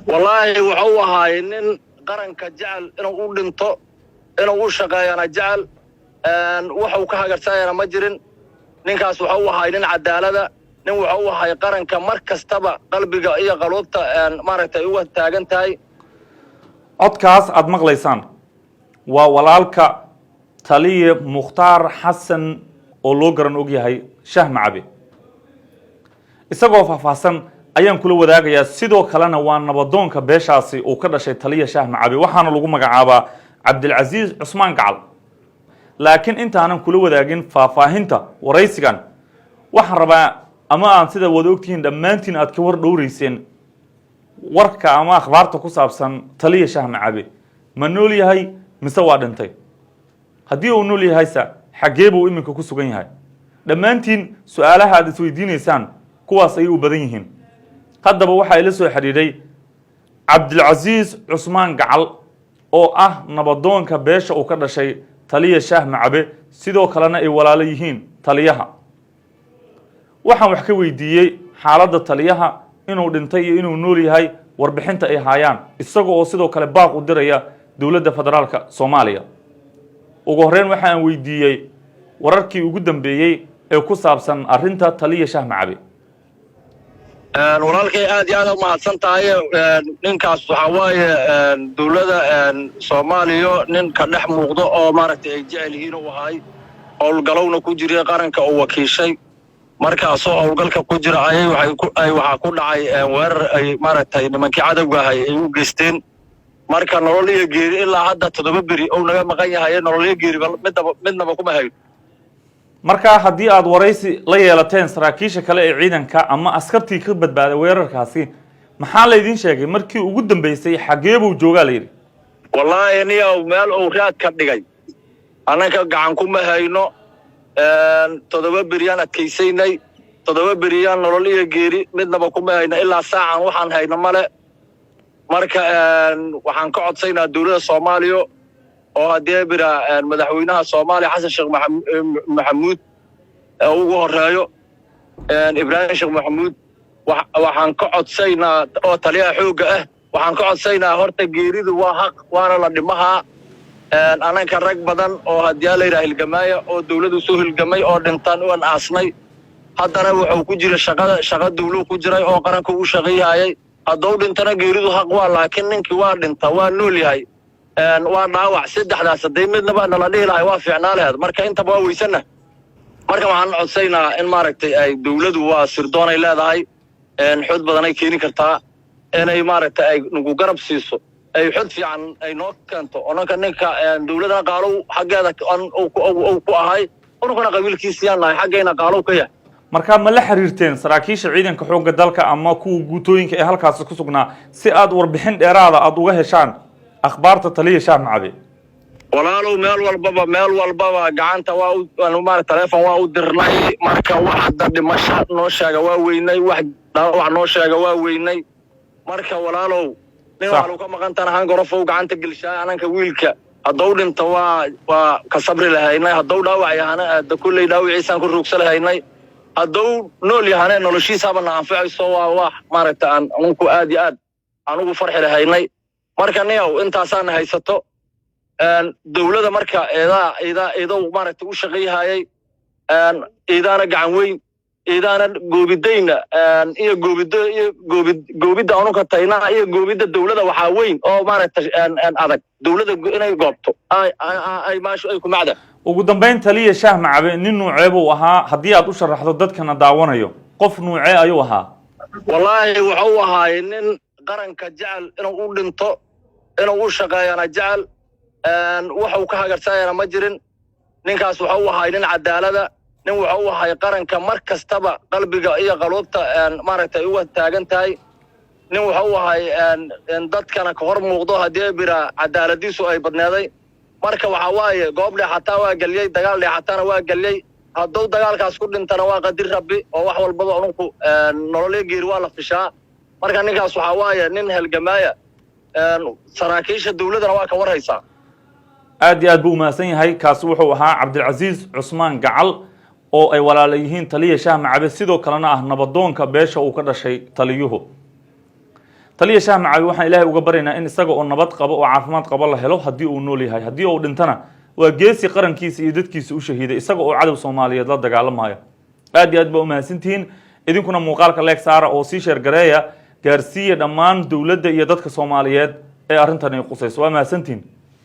والله وحو هاي نين قرنك جعل إنه دنتو إنه شقايانا جعل وحو كهاجرتاينا مجرن ninkaas waxa uu ahaa nin cadaalada nin waxa uu ahaa qaranka markastaba qalbiga iyo qalubta maaragtay uga taagan tahay codkaas aad maqlaysaan waa walaalka taliye Mukhtaar Xasan oo loo garan og yahay Shaah Macabe isagoo faahfaahsan ayaan kula wadaagayaa sidoo kalena waa nabadoonka beeshaasi oo ka dhashay taliye Shaah Macabe waxaana lagu magacaabaa Cabdilcasiis Cusmaan Gacal laakiin intaanan kula wadaagin faahfaahinta waraysigan waxaan rabaa ama aan sida wada ogtihiin dhammaantiin aad ka war dhowreyseen warka ama akhbaarta ku saabsan taliye Shaah Macabe ma nool yahay mise waa dhintay haddii uu nool yahay xagee buu iminka ku sugan yahay dhammaantiin su'aalaha aad isweydiinaysaan kuwaas ay u badan yihiin haddaba waxaa ila soo xiriiray Cabdilcasiis Cusmaan Gacal oo ah nabadoonka beesha uu ka dhashay taliye Shaah Macabe sidoo kalena ay walaalo yihiin taliyaha waxaan wax ka weydiiyay xaaladda taliyaha inuu dhintay iyo inuu nool yahay warbixinta ay hayaan isagoo oo sidoo kale baaq u diraya dawladda federaalka Soomaaliya ugu horreyn waxaan weydiiyay wararkii ugu dambeeyay ee ku saabsan arrinta taliye Shaah Macabe walaalkay aad iyo aad u mahadsan tahay ninkaas waxa waaye dawladda Soomaaliya nin ka dhex muuqdo oo maaragtay ay jecel yihiin oo ahay howlgalowna ku jiray qaranka oo wakiishay markaas oo howlgalka ku jira waxa ku dhacay weerar ay maaragtay nimankii cadawga ahay ay u geysteen marka nolol iyo geeri ilaa hadda 7 beri oo naga maqan yahay nolol iyo geeri midnaba kuma hayo marka haddii aad waraysi la yeelateen saraakiisha kale ee ciidanka ama askartii ka badbaaday weerarkaasi maxaa la idin sheegay markii ugu dambeysay xagee buu joogaa la yiri wallahi niyow meel uu raad ka dhigay anaka gacan kuma hayno 7 beriyaan adkaysaynay 7 beriyaan nolol iyo geeri midnaba kuma hayno ilaa saacan waxaan hayno male marka waxaan ka codsaynaa dawladda Soomaaliya oo hadee bira madaxweynaha Soomaaliya Xasan Sheekh Maxamuud ugu horeeyo Ibraahim Sheekh Maxamuud waxaan ka codsaynaa oo taliyaha xooga ah waxaan ka codsaynaa horta geeridu waa xaq waana la dhimaha anaka rag badan oo hadii la yiraahdo hilgamaya oo dawladdu soo hilgamay oo dhintaan oo aasnay haddana wuxuu ku jira shaqada dawladdu ku jiray oo qaranka uu shaqeeyay hadduu dhintana geeridu xaq waa laakiin ninkii waa dhinta waa nool yahay waa dhaawac saddexdaas haday midnaba nala dhihi lahay waa fiicnaa lahayd marka intaba waa weysana marka waxaan codsaynaa in maaragtay ay dawladdu waa sirdoon ay leedahay xud badan ay keeni kartaa inay maaragtay ay nagu garab siiso ay xud fiican ay noo keento onanka ninka dawladda qaalow xageeda oo ku ahay onakana qabiilkiisiyaan lahay xageena qaalow ka yahay marka ma la xiriirteen saraakiisha ciidanka xoogga dalka ama kuwa guutooyinka ee halkaas ku sugnaa si aad warbixin dheeraad ah aad uga heshaan akhbaarta taliye Shaah Macabe walaalow meel walbaba gacanta waa maaragtay telefoon waa u dirnay marka waxa dhimasho noo sheega waa weynay wax dhaawac noo sheega waa weynay marka walaalow nin waxa ka maqan tahay gorofow gacanta gelshay ananka wiilka hadduu dhinto waa ka sabri lahaynay hadduu dhaawac yahay aad kulay dhaawiciisaan ku ruugsan lahaynay hadduu nool yahay noloshiisaba na anfacayso waa wax maaragtay aan anku aad iyo aad anugu farxi lahaynay marka niyow intaasaan haysato dawladda marka eedaa maaragtay u shaqeeyay eedaana gacan weyn eedaana goobidayna iyo goobidda anuka tayna iyo goobidda dawladda waxaa weyn oo maaragtay adag dawladda inay goobto ay maashu ay ku macda ugu dambeyn taliye Shaah Macabe nin nuucee buu ahaa haddii aad u sharaxdo dadkana daawanayo qof nuucee ayuu ahaa wallahi wuxuu ahaa nin qaranka jecel inuu dhinto inuu u shaqeeyana jecel wuxuu ka hagartayna ma jirin ninkaas wuxuu ahaa nin cadaalada nin wuxuu ahaa qaranka markastaba qalbiga iyo qalubta maaragtay uga taagan tahay nin wuxuu ahaa dadkana ka hor muuqdo hadii bira cadaaladiisu ay badneeday marka waxa waaye goob xataa waa galiyay dagaal xataana waa galiyay hadduu dagaalkaas ku dhintana waa qadir rabbi oo wax walba anku nolol geeri waa la fishaa marka ninkaas waxa waaye nin halgamaya saraakiisha dawladana waa ka waraysaa aad iyo aad buu umahadsan yahay kaasi wuxuu ahaa Cabdilcasiis Cusmaan Gacal oo ay walaalo yihiin taliye Shaah Macabe sidoo kalena ah nabadoonka beesha uu ka dhashay taliyuhu taliya shaah macaawi waxaan ilaahay uga baryaynaa in isaga oo nabad qabo oo caafimaad qabo la helo haddii uu nool yahay haddii uu dhintana waa geesi qarankiisa iyo dadkiisa u shahiiday isaga oo cadow Soomaaliyeed la dagaalamaya aad iyo aad baa u mahadsantihiin idinkuna muuqaalka leeg saara oo sii sheer gareeya gaarsiiya dhammaan dawladda iyo dadka Soomaaliyeed ee arrintan ay qusayso waa mahadsantihiin